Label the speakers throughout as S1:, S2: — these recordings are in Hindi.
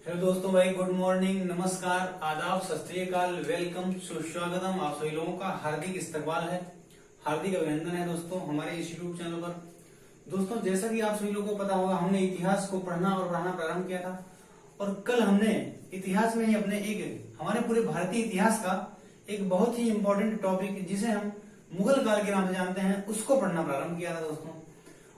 S1: हेलो दोस्तों, भाई गुड मॉर्निंग, नमस्कार, आदाब, सत श्री अकाल, वेलकम, सुस्वागतम। आप सभी लोगों का हार्दिक इस्तकबाल है, हार्दिक अभिनंदन है दोस्तों हमारे इस यूट्यूब चैनल पर। दोस्तों, जैसा कि आप सभी लोगों को पता होगा, हमने इतिहास को पढ़ना और पढ़ाना प्रारंभ किया था और कल हमने इतिहास में ही अपने हमारे पूरे भारतीय इतिहास का एक बहुत ही इम्पोर्टेंट टॉपिक जिसे हम मुगल काल के नाम से जानते हैं उसको पढ़ना प्रारंभ किया था दोस्तों।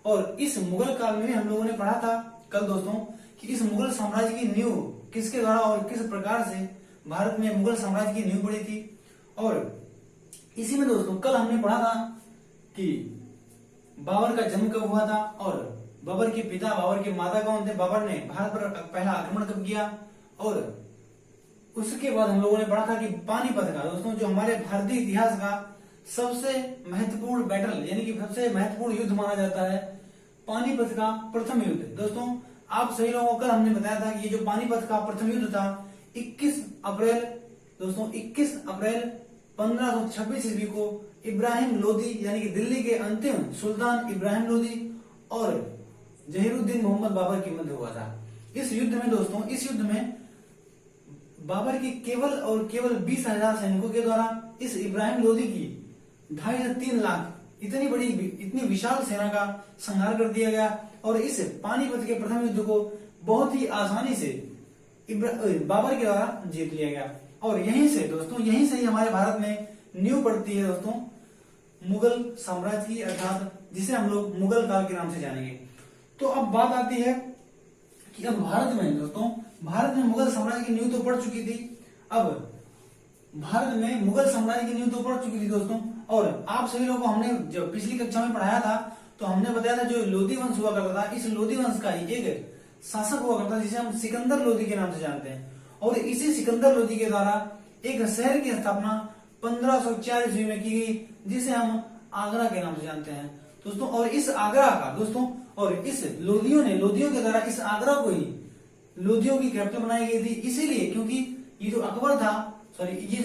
S1: और इस मुगल काल में हम लोगों ने पढ़ा था कल दोस्तों कि इस मुगल साम्राज्य की नींव किसके द्वारा और किस प्रकार से भारत में मुगल साम्राज्य की नींव पड़ी थी। और इसी में दोस्तों कल हमने पढ़ा था कि बाबर का जन्म कब हुआ था और बाबर के पिता बाबर के माता कौन थे, बाबर ने भारत पर पहला आक्रमण कब किया। और उसके बाद हम लोगों ने पढ़ा था कि पानीपत का दोस्तों जो हमारे भारतीय इतिहास का सबसे महत्वपूर्ण बैटल यानी कि सबसे महत्वपूर्ण युद्ध माना जाता है, पानीपत का प्रथम युद्ध। दोस्तों, आप सही लोगों को कल हमने बताया था कि ये जो पानीपत का प्रथम युद्ध था 21 अप्रैल 1526 ईस्वी को इब्राहिम लोदी यानी कि दिल्ली के अंतिम सुल्तान इब्राहिम लोदी और जहीरुद्दीन मोहम्मद बाबर के मध्य हुआ था। इस युद्ध में दोस्तों बाबर की केवल 20,000 सैनिकों के द्वारा इस इब्राहिम लोदी की 2.5 से 3 लाख इतनी विशाल सेना का संहार कर दिया गया और इस पानीपत के प्रथम युद्ध को बहुत ही आसानी से बाबर के द्वारा जीत लिया गया। और यहीं से ही हमारे भारत में नींव पड़ती है दोस्तों मुगल साम्राज्य की, अर्थात जिसे हम लोग मुगल काल के नाम से जानेंगे। तो अब बात आती है कि अब भारत में मुगल साम्राज्य की नींव तो पड़ चुकी थी। अब भारत में मुगल साम्राज्य की नींव तो पड़ चुकी थी दोस्तों। और आप सभी लोगों को हमने जब पिछली कक्षा में पढ़ाया था तो हमने बताया था जो लोदी वंश हुआ करता था, इस लोदी वंश का ही एक शासक हुआ करता जिसे हम सिकंदर लोदी के नाम से जानते हैं। और इसी सिकंदर लोदी के द्वारा एक शहर की स्थापना 1504 ईस्वी में की गई जिसे हम आगरा के नाम से जानते हैं दोस्तों। और इस आगरा का दोस्तों और इस लोदियों के द्वारा इस आगरा को ही लोदियों की कैपिटल बनाई गई थी, इसीलिए क्योंकि ये जो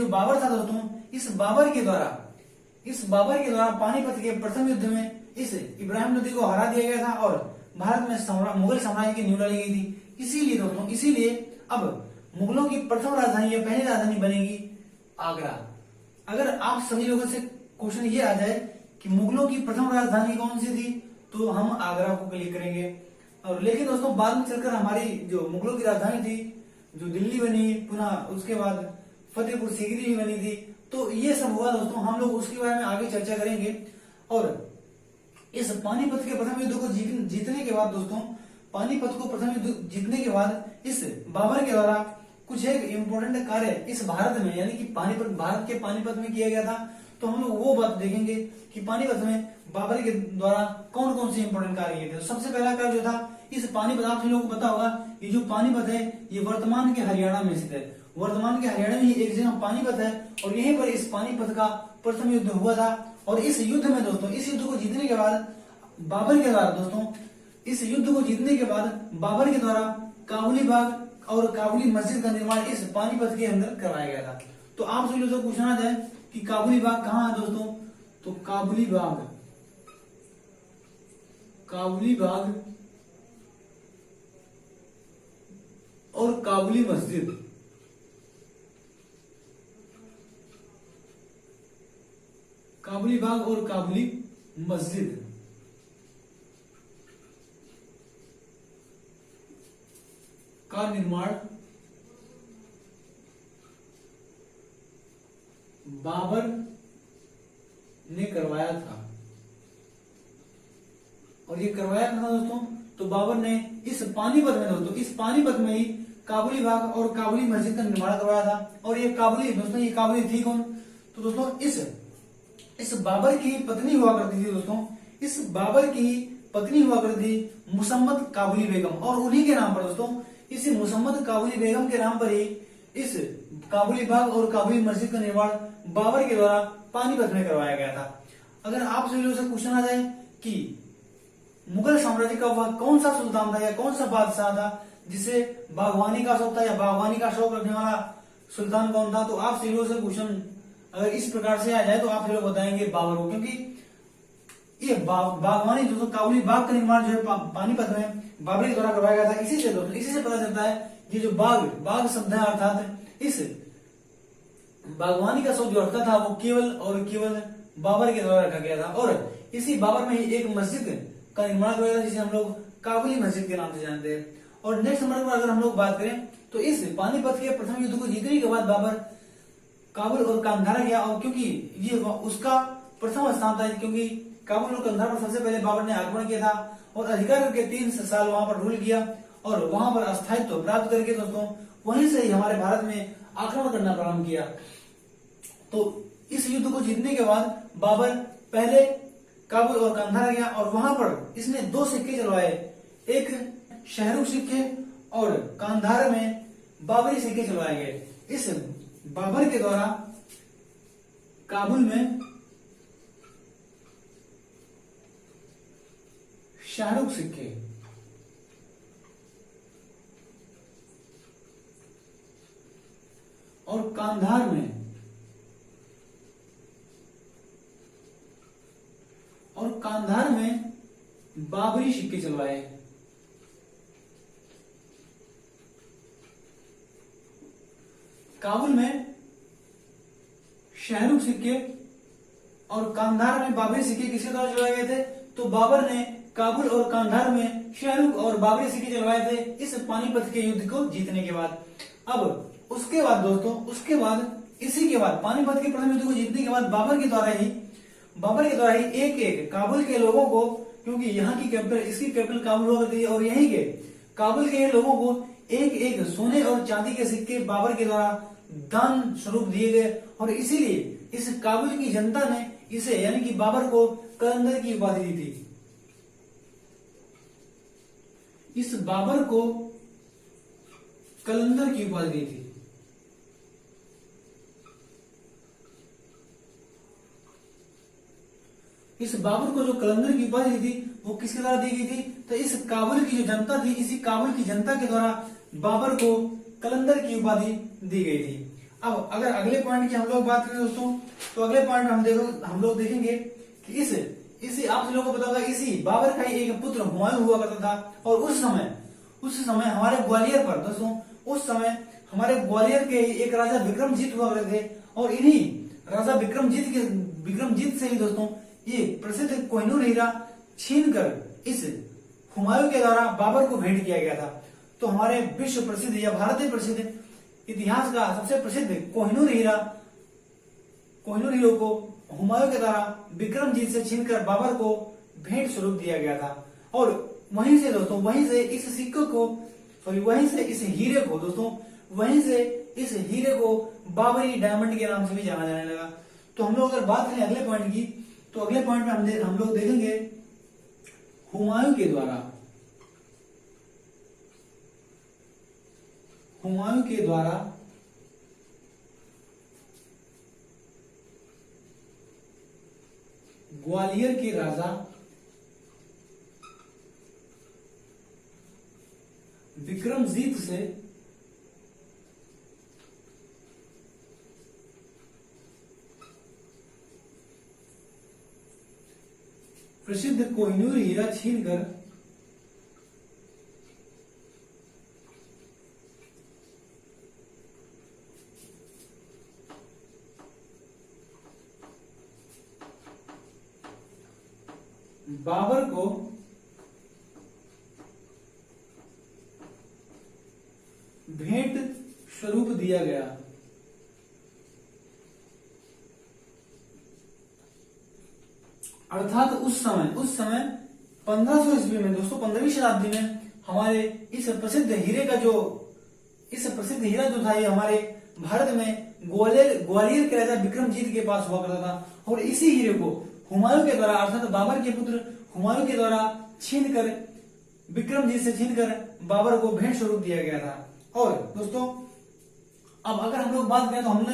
S1: बाबर था दोस्तों, इस बाबर के द्वारा पानीपत के प्रथम युद्ध में इस इब्राहिम लोदी को हरा दिया गया था और भारत में मुगल साम्राज्य की नींव डाली गई थी। इसीलिए अब मुगलों की प्रथम राजधानी या पहली राजधानी बनेगी आगरा। अगर आप सभी लोगों से क्वेश्चन ये आ जाए कि मुगलों की प्रथम राजधानी कौन सी थी तो हम आगरा को क्लिक करेंगे। और लेकिन दोस्तों बाद में चलकर हमारी जो मुगलों की राजधानी थी जो दिल्ली बनी, पुनः उसके बाद फतेहपुर सीकरी भी बनी थी। तो ये सब हुआ दोस्तों, हम लोग उसके बारे में आगे चर्चा करेंगे। और इस पानीपत के प्रथम युद्ध को जीतने के बाद दोस्तों इस बाबर के द्वारा कुछ एक इम्पोर्टेंट कार्य इस भारत में यानी कि भारत के पानीपत में किया गया था। तो हम लोग वो बात देखेंगे कि पानीपत में बाबर के द्वारा कौन कौन से इंपोर्टेंट कार्य किए थे। तो सबसे पहला कार्य जो था इस पानीपत, आप सभी लोगों को पता होगा ये जो पानीपत है ये वर्तमान के हरियाणा में स्थित है। वर्तमान के हरियाणा में ही एक जगह पानीपत है और यहीं पर इस पानीपत का प्रथम युद्ध हुआ था। और इस युद्ध में दोस्तों इस युद्ध को जीतने के बाद बाबर के द्वारा काबुली बाग और काबुली मस्जिद का निर्माण इस पानीपत के अंदर करवाया गया था। तो आप सभी लोगों को पूछना जाए कि काबुली बाग कहाँ है दोस्तों, तो काबुली बाग और काबुली मस्जिद का निर्माण बाबर ने करवाया था। और ये करवाया था दोस्तों तो बाबर ने इस पानीपत में ही काबुली बाग और काबुली मस्जिद का निर्माण करवाया था। और ये काबुली थी कौन, तो दोस्तों इस बाबर की पत्नी हुआ करती थी दोस्तों, इस बाबर की पत्नी हुआ करती थी मुसम्मद काबुली बेगम। और उन्हीं के नाम पर दोस्तों इस मुसम्मद काबुली बेगम के नाम पर ही इस काबुली बाग और काबुली मस्जिद का निर्माण बाबर के द्वारा पानीपत में करवाया गया था। अगर आप सभी लोगों से पूछना आ जाए कि मुगल साम्राज्य का वह कौन सा सुल्तान था या कौन सा बादशाह था जिसे बागवानी का शौक था या बागवानी का शौक रखने वाला सुल्तान कौन था, तो आप सभी लोगों से क्वेश्चन अगर इस प्रकार से आ जाए तो आप लोग बताएंगे बाबर को, क्योंकि ये बागवानी दोस्तों काबुली बाग का निर्माण जो है पानीपत में बाबर के द्वारा करवाया गया था। इसी से पता चलता है ये जो बाग बाग शब्द है अर्थात इस बागवानी का जो अर्थ था वो केवल और केवल बाबर के द्वारा रखा गया था। और इसी बाबर में ही एक मस्जिद का निर्माण किया गया था जिसे हम लोग काबुली मस्जिद के नाम से जानते हैं। और नेक्स्ट नंबर पर अगर हम लोग बात करें तो इस पानीपत के प्रथम युद्ध को जीतने के बाद बाबर काबुल और कांधार गया, और क्योंकि ये उसका प्रथम स्थान था, क्योंकि काबुल और कंधार पर सबसे पहले बाबर ने आक्रमण किया था और अधिकार करके 3 साल वहां पर रूल किया और वहां पर अस्थायित्व प्राप्त करके दोस्तों वहीं से ही हमारे भारत में आक्रमण करना प्रारंभ किया। तो इस युद्ध को जीतने के बाद बाबर पहले काबुल और कांधार गया और वहां पर इसने 2 सिक्के चलवाए, एक शाहरुख सिक्के और कांधार में बाबरी सिक्के चलवाए गए। इस बाबर के द्वारा काबुल में शाहरुख सिक्के और कांधार में बाबरी सिक्के चलवाए। काबुल में शाहरुख सिक्के और कांधार में बाबरी सिक्के किसके द्वारा चलवाए गए थे? तो बाबर ने काबुल और कांधार में शाहरुख और बाबरी सिक्के चलवाए थे इस पानीपत के युद्ध को जीतने के बाद। अब उसके बाद दोस्तों इसी के बाद पानीपत के प्रथम युद्ध को जीतने के बाद बाबर के द्वारा ही एक एक काबुल के लोगों को, क्योंकि यहाँ की कैपिटल इसकी कैपिटल काबुल हुआ करती है और यहीं के काबुल के लोगों को एक एक सोने और चांदी के सिक्के बाबर के द्वारा दान स्वरूप दिए गए और इसीलिए इस काबुल की जनता ने इसे यानी कि बाबर को कलंदर की उपाधि दी थी। इस बाबर को कलंदर की उपाधि दी थी। इस बाबर को जो कलंदर की उपाधि दी थी वो किसके द्वारा दी गई थी? तो इस काबुल की जो जनता थी, इसी काबुल की जनता के द्वारा बाबर को कलंदर की उपाधि दी गई थी। अब अगर अगले पॉइंट की हम लोग बात करें दोस्तों, तो अगले पॉइंट हम लोग देखेंगे कि इसी आप लोगों को पता होगा इसी बाबर का ही एक पुत्र हुमायूं हुआ करता था। और उस समय हमारे ग्वालियर पर दोस्तों उस समय हमारे ग्वालियर के एक राजा विक्रमजीत हुआ करते थे और इन्हीं राजा विक्रमजीत से ही दोस्तों ये प्रसिद्ध कोहिनूर हीरा छीनकर इस हुमायूं के द्वारा बाबर को भेंट किया गया था। तो हमारे विश्व प्रसिद्ध या भारतीय प्रसिद्ध इतिहास का सबसे प्रसिद्ध कोहिनूर हीरो को हुमायूं के द्वारा विक्रमजीत से छीनकर बाबर को भेंट स्वरूप दिया गया था। और वहीं से दोस्तों इस हीरे को बाबरी डायमंड के नाम से भी जाना जाने लगा। तो हम लोग अगर बात करें अगले पॉइंट की, तो अगले पॉइंट में हम लोग देखेंगे हुमायूं के द्वारा ग्वालियर के राजा विक्रमजीत से प्रसिद्ध कोहिनूर हीरा छीनकर बाबर को भेंट स्वरूप दिया गया। अर्थात उस समय 1500 ईस्वी में दोस्तों 15वीं शताब्दी में हमारे इस प्रसिद्ध हीरा जो था ये हमारे भारत में ग्वालियर के राजा विक्रमजीत के पास हुआ करता था और इसी हीरे को हुमायूं के द्वारा अर्थात बाबर के पुत्र हुमायूं के द्वारा विक्रमजीत से छीनकर बाबर को भेंट स्वरूप दिया गया था। और दोस्तों अब अगर हम लोग बात करें तो हमने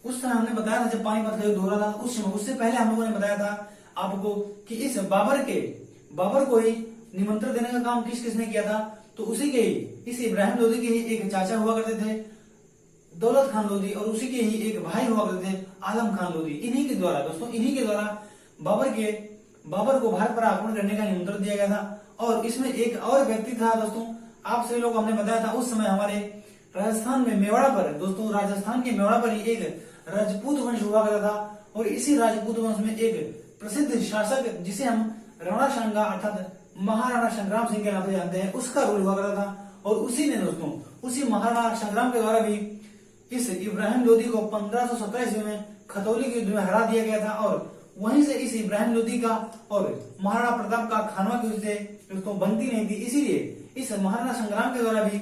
S1: उस समय हमने बताया था जब पानीपत का युद्ध हो रहा था उस समय, उससे पहले हम लोगों ने बताया था आपको कि इस बाबर को ही निमंत्रण देने का काम किसने किया था? तो उसी के ही इस इब्राहिम लोदी के ही एक चाचा हुआ करते थे दौलत खान लोदी और उसी के ही एक भाई हुआ करते थे आलम खान लोदी। इन्हीं के द्वारा बाबर को भारत पर आक्रमण करने का निमंत्रण दिया गया था। और इसमें एक और व्यक्ति था दोस्तों आप सभी लोग हमने बताया था उस समय हमारे राजस्थान में मेवाड़ा पर, दोस्तों राजस्थान के मेवाड़ा पर ही एक राजपूत वंश हुआ करता था, और इसी राजपूत वंश में एक प्रसिद्ध शासक जिसे हम राणा सांगा अर्थात महाराणा संग्राम सिंह के नाम से जानते हैं, उसका रूल हुआ करता था। और उसी ने दोस्तों, उसी महाराणा संग्राम के द्वारा भी इस इब्राहिम लोदी को 1527 में खतौली के युद्ध में हरा दिया गया था, और वहीं से इस इब्राहिम लोदी का और महाराणा प्रताप का खानवा के युद्ध से दोस्तों बनती नहीं थी। इसीलिए इस महाराणा संग्राम के द्वारा भी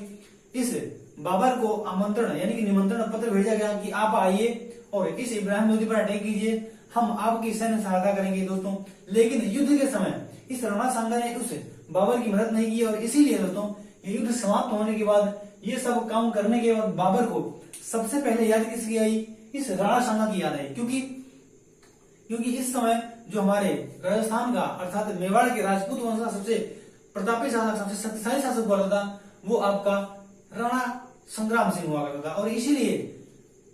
S1: इस बाबर को आमंत्रण यानी कि निमंत्रण पत्र भेजा गया कि आप आइए और इस इब्राहिम लोदी पर अटैक कीजिए, हम आपकी सैन्य सहायता करेंगे दोस्तों। लेकिन युद्ध के समय इस राणा सांगा ने उस बाबर की मदद नहीं की, और इसीलिए दोस्तों ये युद्ध समाप्त होने के बाद, ये सब काम करने के बाद बाबर को सबसे पहले याद किसकी आई? इस राणा सांगा की याद आई, क्योंकि इस समय जो हमारे राजस्थान का अर्थात मेवाड़ के राजपूत वंश का सबसे प्रतापी शासक, सबसे शक्तिशाली शासक हुआ था वो आपका राणा संग्राम सिंह हुआ करता था। और इसीलिए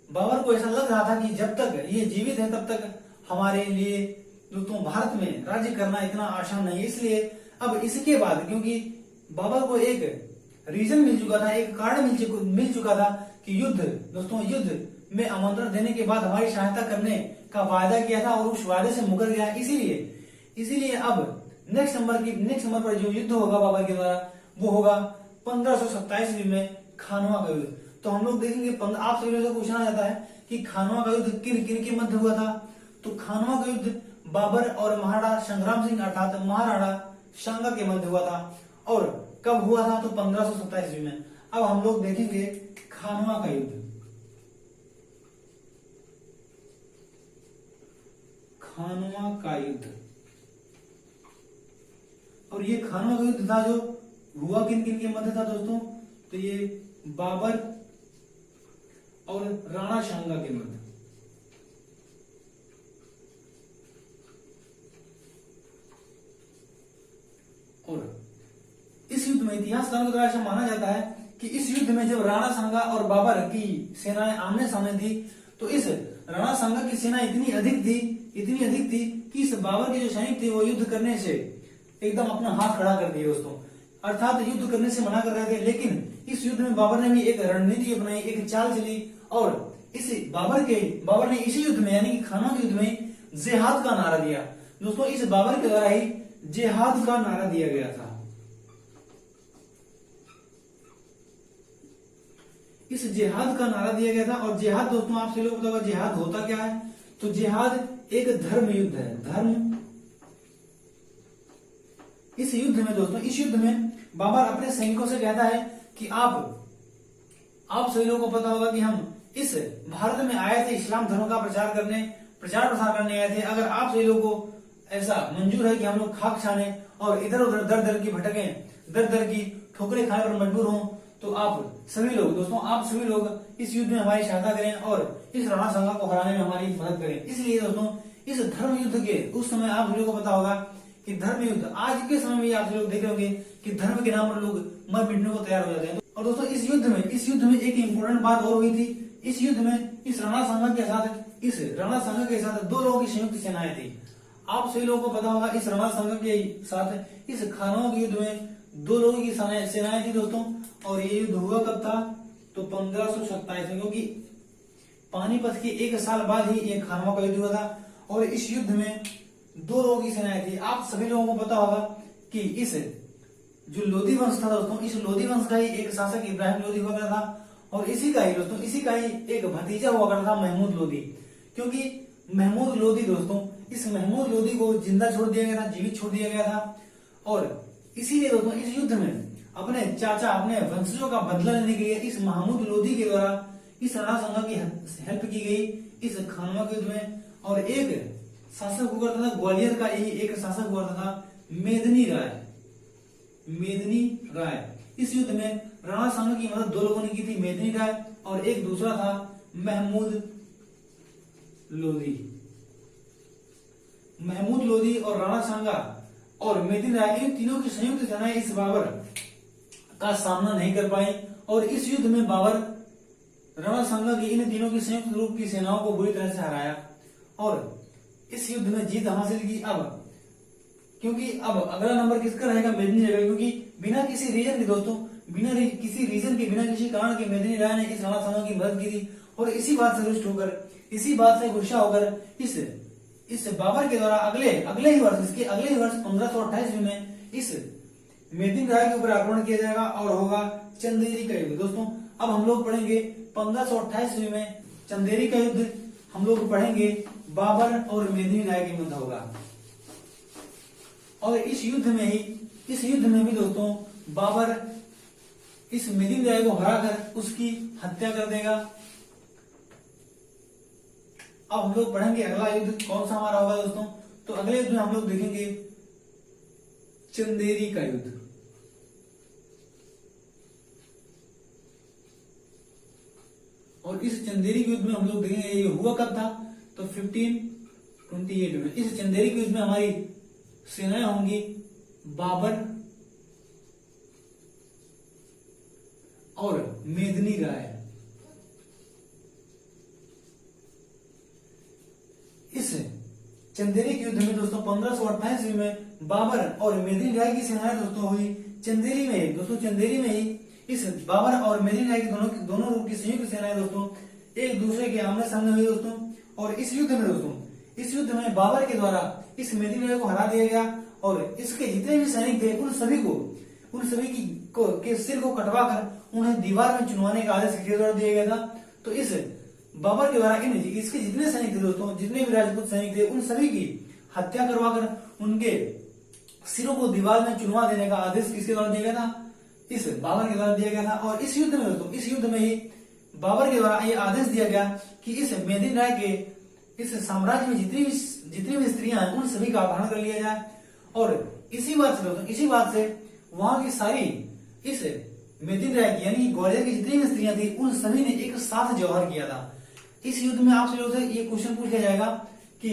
S1: बाबर को ऐसा लग रहा था कि जब तक ये जीवित है तब तक हमारे लिए दोस्तों भारत में राज्य करना इतना आसान नहीं है। इसलिए अब इसके बाद, क्योंकि बाबर को एक रीजन मिल चुका था, एक कारण मिल चुका था कि युद्ध दोस्तों, युद्ध में आमंत्रण देने के बाद हमारी सहायता करने का वायदा किया था और उस वायदे से मुकर गया। इसीलिए अब नेक्स्ट नंबर पर जो युद्ध होगा बाबर के द्वारा वो होगा 1527 में खानवा का युद्ध। तो हम लोग देखेंगे, आप सभी लोगों से पूछना जाता है कि खानवा का युद्ध किन किन के मध्य हुआ था। तो खानवा का युद्ध बाबर और महाराणा संग्राम सिंह अर्थात महाराणा सांगा के मध्य हुआ था। और कब हुआ था? तो 1527 में। अब हम लोग देखेंगे खानवा का युद्ध। खानवा का युद्ध, और ये खानवा का युद्ध था जो हुआ किन किन के मध्य था दोस्तों? तो ये बाबर और राणा सांगा के मध्य। और इस युद्ध में इतिहासकारों के द्वारा ऐसा माना जाता है कि इस युद्ध में जब राणा सांगा और बाबर की सेनाएं आमने सामने थी, तो इस राणा सांगा की सेना इतनी अधिक थी कि इस बाबर के जो सैनिक थे वो युद्ध करने से एकदम अपना हाथ खड़ा कर दिए दोस्तों, अर्थात युद्ध करने से मना कर रहे थे। लेकिन इस युद्ध में बाबर ने भी एक रणनीति अपनाई, एक चाल चली, और इस बाबर ने इसी युद्ध में यानी कि खानवा के युद्ध में जिहाद का नारा दिया दोस्तों। इस बाबर के द्वारा ही जिहाद का नारा दिया गया था। इस जिहाद का नारा दिया गया था। और जिहाद दोस्तों, आप सभी लोगों को पता होगा जिहाद होता क्या है? तो जिहाद एक धर्म युद्ध है, धर्म। इस युद्ध में दोस्तों, इस युद्ध में बाबर अपने सैनिकों से कहता है कि आप सभी लोगों को पता होगा कि हम इस भारत में आए थे इस्लाम धर्म का प्रचार प्रसार करने आए थे। अगर आप सभी लोगों को ऐसा मंजूर है कि हम लोग खाक छाने और इधर उधर दर दर की भटके, दर दर की ठोकरें खाने पर मजबूर हों, तो आप सभी लोग इस युद्ध में हमारी सहायता करें और इस राणा सांगा को हराने में हमारी मदद करें। इसलिए दोस्तों, इस धर्म युद्ध के उस समय आप सभी को पता होगा कि धर्म युद्ध, आज के समय में आप लोग देख रहे होंगे कि धर्म के नाम पर लोग मर मिटने को तैयार हो जाते हैं। और दोस्तों, इस युद्ध में एक इम्पोर्टेंट बात और हुई थी। इस युद्ध में इस राणा सांगा के साथ दो लोगों की संयुक्त सेनाएं थी। आप सभी लोगों को पता होगा इस राणा सांगा के साथ इस खानवा के युद्ध में दो लोगों की सेनाएं थी दोस्तों। और ये युद्ध हुआ कब था? तो 1527 में, क्योंकि पानीपत के एक साल बाद ही ये खानवा का युद्ध हुआ था। और इस युद्ध में दो लोगों की सेनाएं थी। आप सभी लोगों को पता होगा कि इस जो लोदी वंश था दोस्तों, इस लोदी वंश का ही एक शासक इब्राहिम लोदी हुआ करता था। और इसी का ही एक भतीजा हुआ करता था महमूद लोदी। क्योंकि महमूद लोदी दोस्तों, इस महमूद लोदी को जिंदा छोड़ दिया गया था, जीवित छोड़ दिया गया था। और इसीलिए दोस्तों, इस युद्ध में अपने चाचा, अपने वंशजों का बदला लेने के लिए इस महमूद लोदी के द्वारा इस राणा सांगा की हेल्प की गई इस खानवा के युद्ध में। और एक शासक हुआ करता था, ग्वालियर का ही एक शासक हुआ करता था मेदिनी राय। इस युद्ध में राणा सांगा की मदद दो लोगों ने की थी, मेदिनी राय और एक दूसरा था महमूद लोदी और राणा सांगा और मेदिनी राय, इन तीनों की संयुक्त सेनाएं इस बाबर का सामना नहीं कर पाई। और इस युद्ध में बाबर राणा सांगा की इन तीनों की संयुक्त रूप की सेनाओं को बुरी तरह से हराया और इस युद्ध में जीत हासिल की। क्योंकि अब अगला नंबर किसका रहेगा? मेदिनी रहेगा, क्योंकि बिना किसी रीजन के दोस्तों किसी रीजन के बिना किसी कारण के मेदिनी राय ने इस राणा सांगा की मदद की थी और इसी बात से रुष्ट होकर, इसी बात से गुस्सा होकर इस बाबर के द्वारा अगले ही वर्ष 1528 में इस मेदिनी राय के ऊपर आक्रमण किया जाएगा और होगा चंदेरी का युद्ध। दोस्तों अब हम लोग पढ़ेंगे 1528 में चंदेरी का युद्ध, हम लोग पढ़ेंगे बाबर और मेदिनी राय के मध्य होगा। और इस युद्ध में भी दोस्तों बाबर इस मेदिनी राय को हराकर उसकी हत्या कर देगा। अब हम लोग पढ़ेंगे अगला युद्ध कौन सा हमारा होगा दोस्तों, तो अगले युद्ध में हम लोग देखेंगे चंदेरी का युद्ध। और इस चंदेरी के युद्ध में हम लोग देखेंगे ये हुआ कब था, तो 1528 में। इस चंदेरी के युद्ध में हमारी सेनाएं होंगी बाबर और मेदिनी राय। इस चंदेरी के युद्ध में दोस्तों 1528 में बाबर और मेदिनी राय की सेनाएं दोस्तों हुई चंदेरी में। दोस्तों चंदेरी में ही इस बाबर और मेदिनी राय की दोनों रूप की संयुक्त सेनाएं दोस्तों एक दूसरे के आमने सामने हुई दोस्तों। और इस युद्ध में बाबर के द्वारा इस मेदिनी राय को हरा दिया गया और इसके जितने भी सैनिक थे उन सभी के सिर को कटवाकर उन्हें दीवार में चुनवाने का आदेश किसके द्वारा दिया गया था, तो इस बाबर के द्वारा इसके जितने सैनिक थे दोस्तों, जितने भी राजपूत सैनिक थे उन सभी की हत्या करवाकर उनके सिरों को दीवार में चुनवा देने का आदेश किसके द्वारा दिया गया था, इस बाबर के द्वारा दिया गया था। और इस युद्ध में ही बाबर के द्वारा यह आदेश दिया गया कि इस मेदिनी राय के इस साम्राज्य में जितनी भी स्त्रियां हैं उन सभी का अपहरण कर लिया जाए। और इसी बात से वहां की सारी इस मेदिनी राय की यानी ग्वालियर की जितनी भी स्त्रियां थी उन सभी ने एक साथ जौहर किया था। इस युद्ध में आपसे लोगों से ये क्वेश्चन पूछा जाएगा कि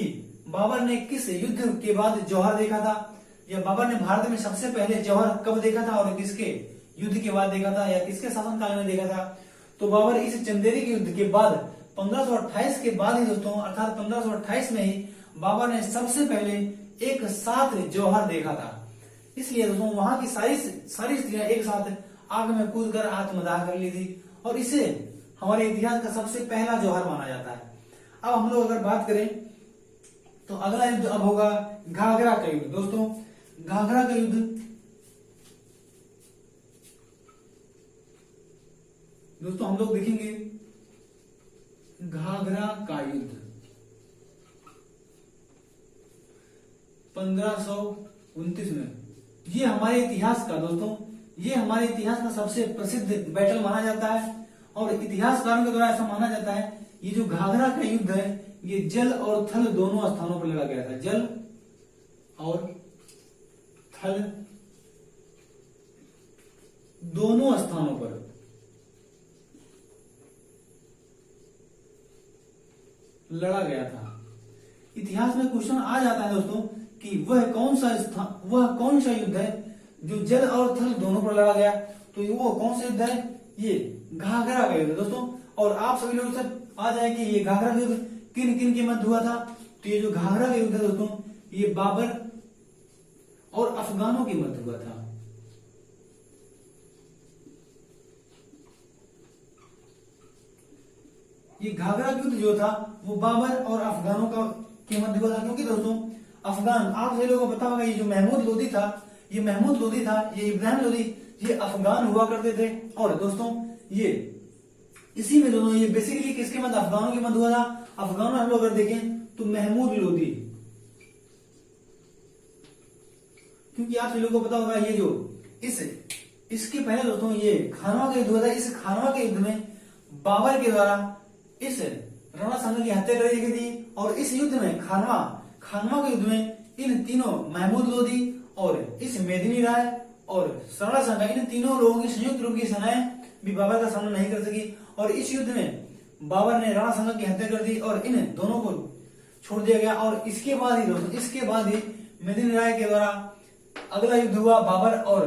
S1: बाबर ने किस युद्ध के बाद जौहर देखा था, या बाबर ने भारत में सबसे पहले जौहर कब देखा था और किसके युद्ध के बाद देखा था या किसके शासनकाल में देखा था। तो बाबर इस चंदेरी के युद्ध के बाद 1528 के बाद ही दोस्तों, अर्थात 1528 में ही बाबर ने सबसे पहले एक साथ जौहर देखा था। इसलिए दोस्तों वहां की सारी स्त्रियां एक साथ आग में कूदकर आत्मदाह कर ली थी और इसे हमारे इतिहास का सबसे पहला जौहर माना जाता है। अब हम लोग अगर बात करें तो अगला युद्ध अब होगा घाघरा का युद्ध। दोस्तों घाघरा का युद्ध दोस्तों हम लोग देखेंगे घाघरा का युद्ध 1529 में। ये हमारे इतिहास का सबसे प्रसिद्ध बैटल माना जाता है और इतिहासकारों के द्वारा ऐसा माना जाता है ये जो घाघरा का युद्ध है ये जल और थल दोनों स्थानों पर लड़ा गया था। जल और थल दोनों स्थानों पर लड़ा गया था। इतिहास में क्वेश्चन आ जाता है दोस्तों कि वह कौन सा युद्ध है जो जल और थल दोनों पर लड़ा गया, तो वो कौन सा युद्ध है, ये घाघरा का युद्ध दोस्तों। और आप सभी लोग सब आ जाए कि ये घाघरा का युद्ध किन किन के मध्य हुआ था, तो ये जो घाघरा का युद्ध है दोस्तों ये बाबर और अफगानों के मध्य हुआ था। ये घाघरा युद्ध जो था वो बाबर और अफगानों के मध्य हुआ था, क्योंकि दोस्तों अफगान, आप सभी लोगों को पता होगा ये जो महमूद लोदी था, ये इब्राहिम लोदी, ये अफगान हुआ करते थे। और दोस्तों ये इसी में दोनों ये बेसिकली किसके मध्य, अफगानों के मध्य हुआ था। अफगानों हम लोग अगर देखें तो महमूद लोदी, क्योंकि आप सभी लोगों को पता होगा ये जो इसके पहले दोस्तों ये खानवा का युद्ध हुआ था। इस खानवा के युद्ध में बाबर के द्वारा इस राणा सांगा की हत्या कर दी गई थी और इस युद्ध में खानवा के युद्ध में इन तीनों महमूद लोदी और इस मेदिनी राय और राणा सांगा, इन तीनों लोगों की संयुक्त रूप की सेनाएं भी बाबर का सामना नहीं कर सकी और इस युद्ध में बाबर ने राणा सांगा की हत्या कर दी और इन दोनों को छोड़ दिया गया। और इसके बाद ही मेदिनी राय के द्वारा अगला युद्ध हुआ बाबर और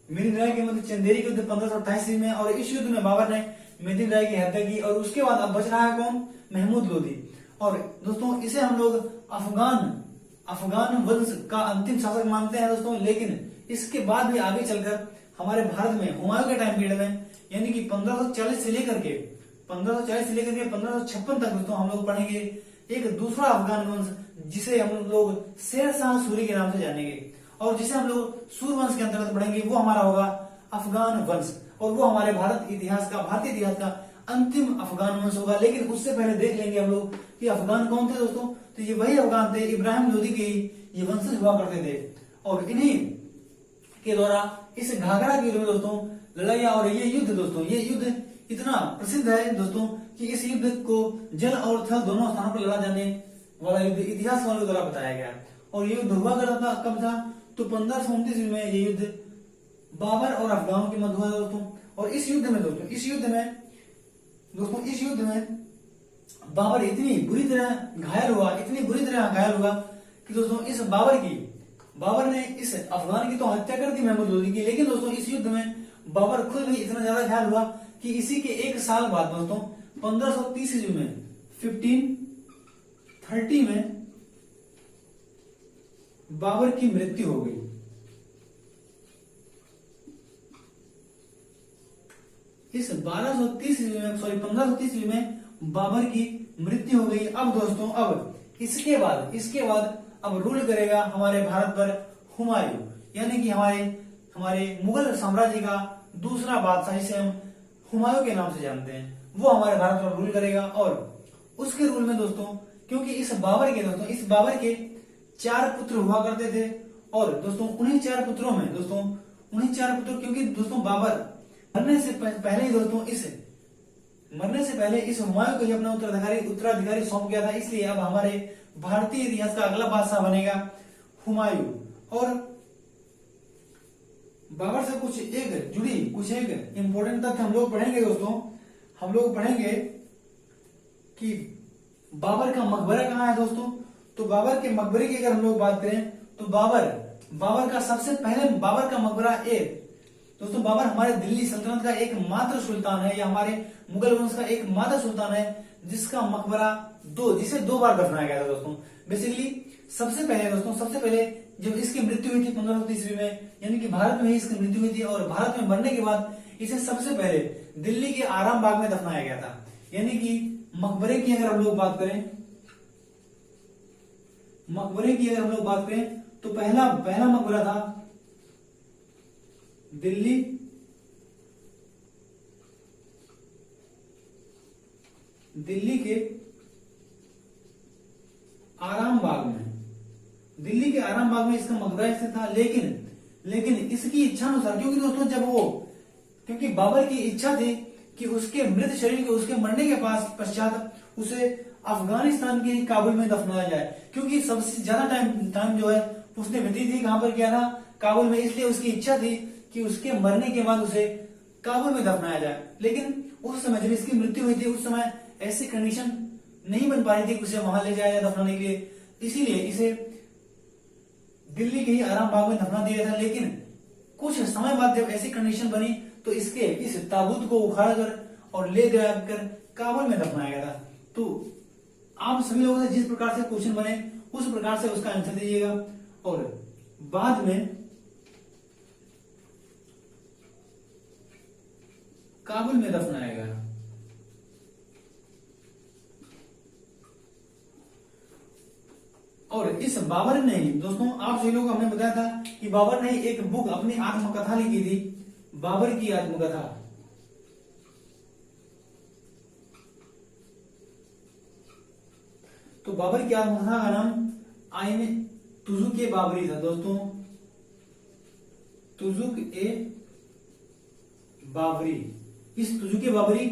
S1: मेदिनी राय के मध्य चंदेरी युद्ध 1528 में। और इस युद्ध में बाबर ने मेदिनी राय की हत्या की और उसके बाद अब बच रहा है कौन, महमूद लोदी। और दोस्तों इसे हम लोग अफगान वंश का अंतिम शासक मानते हैं दोस्तों, लेकिन इसके बाद भी आगे चलकर हमारे भारत में हुमायूं के टाइम पीरियड में, यानी कि 1540 से लेकर के 1556 तक दोस्तों हम लोग पढ़ेंगे एक दूसरा अफगान वंश, जिसे हम लोग शेर शाह सूरी के नाम से जानेंगे, और जिसे हम लोग सूर्यवंश के अंतर्गत पढ़ेंगे, वो हमारा होगा अफगान वंश, और वो हमारे भारतीय इतिहास का अंतिम अफगान वंश होगा। लेकिन उससे पहले देख लेंगे हम लोग कि अफगान कौन थे दोस्तों। तो ये वही अफगान थे, इब्राहिम लोदी के ये वंशज हुआ करते थे, और इन्हीं के द्वारा इस घाघरा के युद्ध में दोस्तों लड़ाइया, और ये युद्ध इतना प्रसिद्ध है दोस्तों कि इस युद्ध को जल और थल दोनों स्थानों पर लड़ा जाने वाला युद्ध इतिहास वालों द्वारा बताया गया। और ये युद्ध हुआ करता था कब था, तो 1529 में ये युद्ध बाबर और अफगानों के मध्य हुआ दोस्तों। और इस युद्ध में बाबर इतनी बुरी तरह घायल हुआ कि दोस्तों इस बाबर ने इस अफगान की तो हत्या कर दी महमूद लोदी की। लेकिन दोस्तों इस युद्ध में बाबर खुद भी इतना ज्यादा घायल हुआ कि इसी के एक साल बाद दोस्तों 1530 ईस्वी में 1530 में बाबर की मृत्यु हो गई। इस 1530 ईस्वी में बाबर की मृत्यु हो गई। अब दोस्तों इसके बाद अब रूल करेगा हमारे भारत पर हुमायूं, यानी कि हमारे मुगल साम्राज्य का दूसरा बादशाह, जिसे हम हुमायूं के नाम से जानते हैं, वो हमारे भारत पर रूल करेगा। और उसके रूल में दोस्तों, क्योंकि इस बाबर के 4 पुत्र हुआ करते थे, और दोस्तों उन्हीं 4 पुत्रों क्योंकि दोस्तों बाबर मरने से पहले इस हुमायूं को ही अपना उत्तराधिकारी सौंप गया था, इसलिए अब हमारे भारतीय इतिहास का अगला बादशाह बनेगा हुमायूं। और बाबर से कुछ एक इंपॉर्टेंट तथ्य हम लोग पढ़ेंगे दोस्तों। हम लोग पढ़ेंगे कि बाबर का मकबरा कहाँ है दोस्तों। तो बाबर के मकबरे की अगर हम लोग बात करें तो बाबर का मकबरा दोस्तों बाबर हमारे दिल्ली सल्तनत का एकमात्र सुल्तान है, या हमारे मुगल वंश का एकमात्र सुल्तान है जिसका मकबरा जिसे 2 बार दफनाया गया था दोस्तों। बेसिकली सबसे पहले जब इसकी मृत्यु हुई थी 1530 ईस्वी में, यानी कि भारत में ही इसकी मृत्यु हुई थी, और भारत में मरने के बाद इसे सबसे पहले दिल्ली के आराम बाग में दफनाया गया था। यानी कि मकबरे की अगर हम लोग बात करें तो पहला मकबरा था दिल्ली के आराम बाग में इसका मकबरा स्थित था। लेकिन इसकी इच्छा अनुसार, क्योंकि बाबर की इच्छा थी कि उसके मृत शरीर को उसके मरने के पश्चात उसे अफगानिस्तान के काबुल में दफनाया जाए, क्योंकि सबसे ज्यादा टाइम जो है उसने व्यतीत ही कहां पर किया था, काबुल में। इसलिए उसकी इच्छा थी कि उसके मरने के बाद उसे काबुल में दफनाया जाए। लेकिन उस समय जब इसकी मृत्यु हुई थी, उस समय ऐसी कंडीशन नहीं बन पा रही थी कि उसे वहां ले जाया जाए दफनाने के लिए, इसीलिए इसे दिल्ली के ही आराम बाग में दफना दिया था। लेकिन कुछ समय बाद जब ऐसी कंडीशन बनी तो इस ताबूत को उखाड़ कर और ले जाकर काबुल में दफनाया गया था। तो आप सभी लोगों से जिस प्रकार से क्वेश्चन बने उस प्रकार से उसका आंसर दीजिएगा, और बाद में काबुल में दफनाया गया। और इस बाबर ने ही दोस्तों, आप सभी लोग हमने बताया था कि बाबर ने एक बुक अपनी आत्मकथा लिखी थी, बाबर की आत्मकथा। तो बाबर की आत्मकथा का नाम आईने तुजुक ए बाबरी था दोस्तों, तुजुक ए बाबरी। इस तुजुक ए बाबरी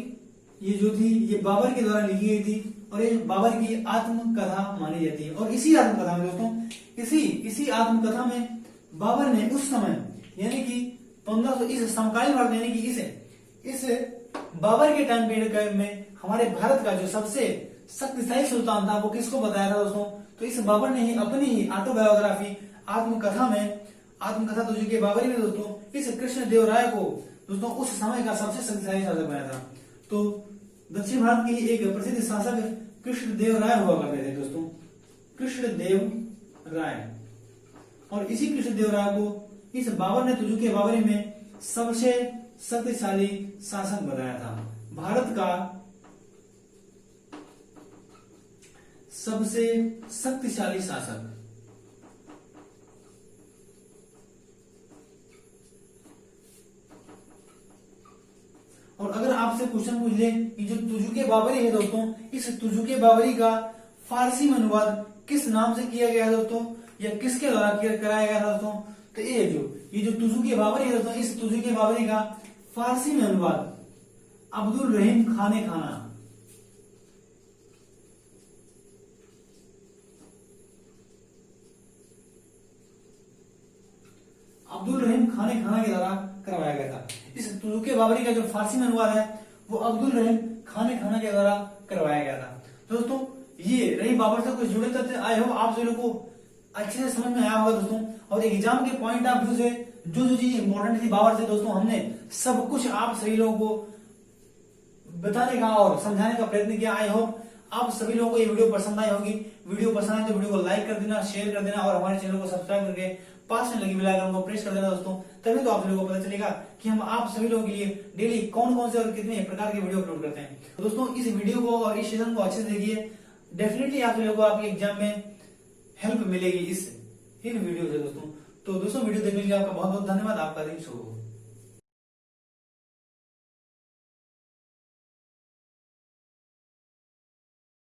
S1: ये जो थी ये बाबर के द्वारा लिखी गई थी, और ये बाबर की आत्मकथा मानी जाती है। और इसी आत्मकथा में दोस्तों इसी आत्मकथा में बाबर ने उस समय यानी कि 1500 इस समकालीन भारत यानी कि इस बाबर के टाइम पीरियड में हमारे भारत का जो सबसे शक्तिशाली सुल्तान था वो किसको बताया था दोस्तों। तो इस बाबर ने ही अपनी ही ऑटोबायोग्राफी आत्मकथा तुजुक ए बाबरी में दोस्तों इस कृष्णदेव राय को दोस्तों उस समय का सबसे शक्तिशाली शासक बनाया था। तो दक्षिण भारत के एक प्रसिद्ध शासक कृष्णदेव राय हुआ करते थे दोस्तों, कृष्णदेव राय। और इसी कृष्णदेव राय को इस बाबर ने तुजुक ए बाबरी में सबसे शक्तिशाली शासक बताया था। भारत का सबसे शक्तिशाली शासक। और अगर आपसे क्वेश्चन पूछ ले कि जो तुजुके बाबरी है दोस्तों, इस तुजुके बाबरी का फारसी में अनुवाद किस नाम से किया गया है दोस्तों, या किसके द्वारा कराया गया था दोस्तों, तो ये जो तुजुके बाबरी है दोस्तों, इस तुजुके बाबरी का फारसी में अनुवाद अब्दुल रहीम खाने खाना। अब्दुल रहीम खाने खाना के द्वारा करवाया गया था। इस तुजुके बाबरी का जो फारसी में अनुवाद है वो अब्दुल रहीम खाने खाना के द्वारा करवाया गया था। दोस्तों ये रही बाबर से कुछ जुड़े तथ्य, आई होप आप सभी लोग को अच्छे से समझ में आया होगा दोस्तों। और एग्जाम के पॉइंट ऑफ व्यू से जो जो चीज इंपॉर्टेंट थी बाबर से दोस्तों, हमने सब कुछ आप सभी लोगों को बताने का और समझाने का प्रयत्न किया। आई होप आप सभी लोगों को ये वीडियो पसंद आई होगी। वीडियो पसंद आए तो वीडियो को लाइक कर देना, शेयर कर देना और हमारे चैनल को सब्सक्राइब करके पास में लगी बेल आइकन को प्रेस कर देना दोस्तों। तभी तो आप लोगों को पता चलेगा कि हम आप सभी लोगों के लिए डेली कौन कौन से और कितने प्रकार के वीडियो अपलोड करते हैं। तो दोस्तों इस वीडियो को और इस सेशन को अच्छे से देखिए, डेफिनेटली आप लोगों को आपके एग्जाम में हेल्प मिलेगी इन वीडियो से दोस्तों। तो दोस्तों वीडियो देखने के लिए आपका बहुत बहुत धन्यवाद। आपका दिन शुभ हो।